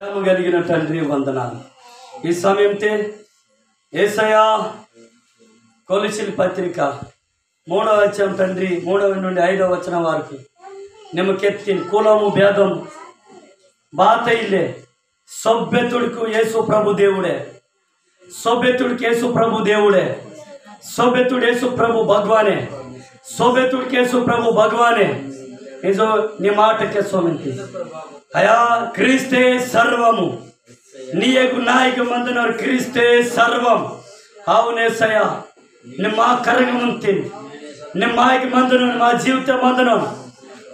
కలిగిన తండ్రి వందనాలు. ఈ సమయంతే యేసయ్యా కొలసీల పత్రిక 3వ అధ్యాయం తండ్రి 3వ నుండి 5వ వచనం వరకు నిమ్మకెత్తి కులము భేదము బాత ఇల్లే సభ్యతుడికి యేసు ప్రభు దేవుడే, సభ్యతుడికి యేసు ప్రభు దేవుడే, సభ్యతుడు యేసు ప్రభు భగవానే, సభ్యతుడికి యేసు ప్రభు భగవానే. నిజం నీ మాటకే సోమంతి అయా క్రీస్తే సర్వము నీకు నాయక మందున్నారు క్రీస్తే సర్వం. అవునేసయ్యా ನಿಮ್ಮ ಕರಗಮಂತೀನಿ ನಿಮ್ಮ ಮಾಯಿಗೆ ಮಂದನೋನು మా జీవితం మందనోను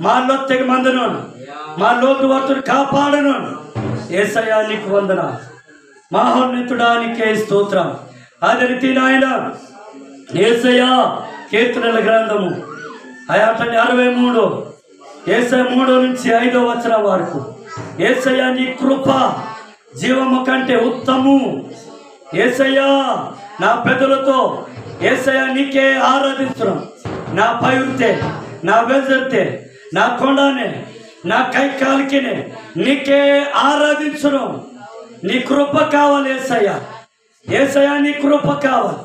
మా లొత్తెకి మందనోను మా లోతు వర్తుడు కాపాడనోను. యేసయ్యా నీకు వందనాలు, మహోన్నతుడానికి స్తోత్రం. అదే రీతి నాయన యేసయ్యా కీర్తనల గ్రంథము 63 యేసయ్య 3 నుంచి 5వ వచనం వరకు యేసయ్యా నీ కృప జీవము కంటే ఉత్తము. యేసయ్యా నా పెదలతో యేసయ్యా నీకే ఆరాధిస్తున్నాం. నా పైరుతే నా వెజర్తే నా కొండనే నా కైకాలకినే నీకే ఆరాధించున్నాం. నీ కృప కావాలి యేసయ్యా, యేసయ్యా నీ కృప కావాలి.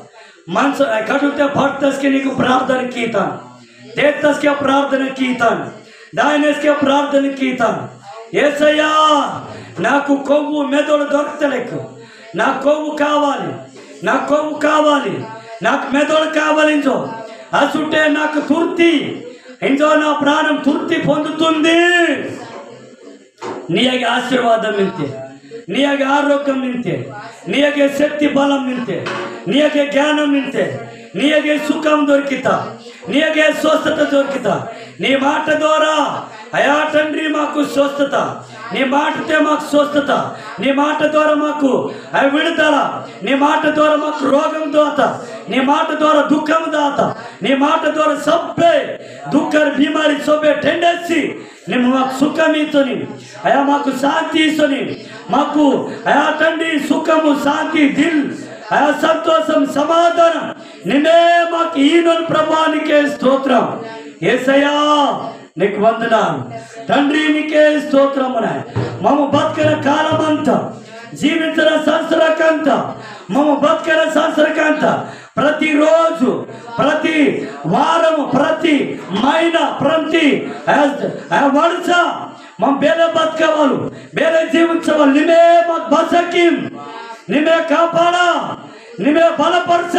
మనసు కడిగితే భక్తస్కి నీకు ప్రార్థన కీతాను, తేతస్కే ప్రార్థన కీతాను, దాయనేస్కే ప్రార్థన కీతాను. యేసయ్యా నాకు కొవ్వు మెదడు దొరకలేకు, నా కొవ్వు కావాలి, నా కొవ్వు కావాలి, నాకు మెదడు కావాలి. ఇంజో అసుంటే నాకు తృప్తి, ఇంజో నా ప్రాణం తృప్తి పొందుతుంది. నీయಗೆ ఆశీర్వాదం నింతే, నీయಗೆ ఆరోగ్యం నింతే, నీయಗೆ శక్తి బలం నింతే, నీయಗೆ జ్ఞానం నింతే, నీయಗೆ సుఖం దొరికితా, నీయಗೆ స్వస్థత దొరికితా. నీ మాట ద్వారా అయా తండ్రి మాకు స్వస్థత, నీ మాటతే మాకు స్వస్థత, నీ మాట ద్వారా మాకు విడుదల, నీ మాట ద్వారా మాకు రోగం దాత, నీ మాట ద్వారా దుఃఖం దాత, నీ మాట ద్వారా సబ్బే దుఃఖ బీమారి సబ్బే టెండెన్సీ ನಿಮ್ಮ మాకు సుఖం ఇతని అయా మాకు శాంతి ఇతని మాకు అయా తండ్రి సుఖము శాంతి దిల్ అయా సంతోషం సమాధానం నిన్నే మాకు ఈనోను ప్రభానికే స్తోత్రం. యేసయ్యా నీకు వందనాలు తండ్రి, నీకే స్తోత్రమున. మమ్మ బతికిన కాలమంతా జీవించిన సంవత్సరకంత మమ్మ బతికిన సంవత్సరకంత ప్రతిరోజు ప్రతి వారము ప్రతి మైన ప్రతి వరుస మా బేలే బతకవాళ్ళు బేలే జీవించవాళ్ళు నిమే మాకు బసకిం, నిమే కాపాడా, నిమే బలపరచ,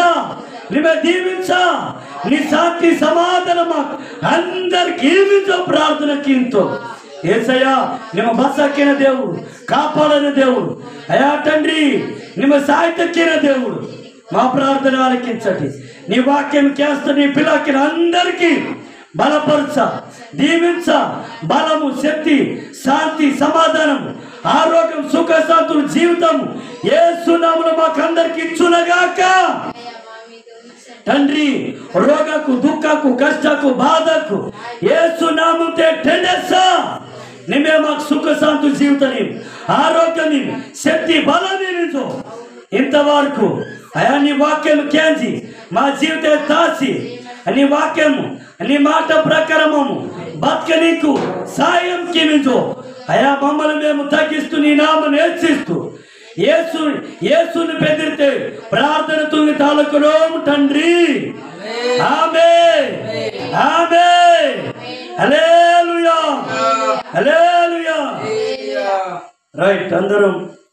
నిమే దీవించ, నీ శాంతి సమాధానం మాకు అందరికి ఈవించో ప్రార్థనకి ఇంతో. యేసయ్యా ನಿಮ್ಮ బసకిన దేవుడు, కాపాడని దేవుడు, అయా తండ్రి ನಿಮ್ಮ సాయితక్కిన దేవుడు. మా ప్రార్థన ఆలకించండి. నీ వాక్యం చేస్తా నీ పిల్లకి అందరికీ బలపరచ, దీవించ, బలము శక్తి శాంతి సమాధానం ఆరోగ్యం సుఖ శాంతులు జీవితం యేసు నామములో మాకందరికి ఇచ్చునగాక. తండ్రి రోగకు దుఃఖకు కష్టకు బాధకు యేసు నామముతే టెండెస్సా నిమే మాకు సుఖ శాంతి జీవితాన్ని ఆరోగ్యాన్ని శక్తి బలాన్ని నిజో. ఇంతవరకు అయా నీ వాక్యం కేంచి మా జీవిత తాసి నీ వాక్యము నీ మాట ప్రకారము బతక నీకు సాయం కిమిజో. అయా మమ్మల్ని మేము తగ్గిస్తూ నీ నామను హెచ్చిస్తూ యేసుని బెదిరితే ప్రార్థన తుని తాలకులోం తండ్రి. ఆమేన్ ఆమేన్ హల్లెలూయా హల్లెలూయా. రైట్ అందరం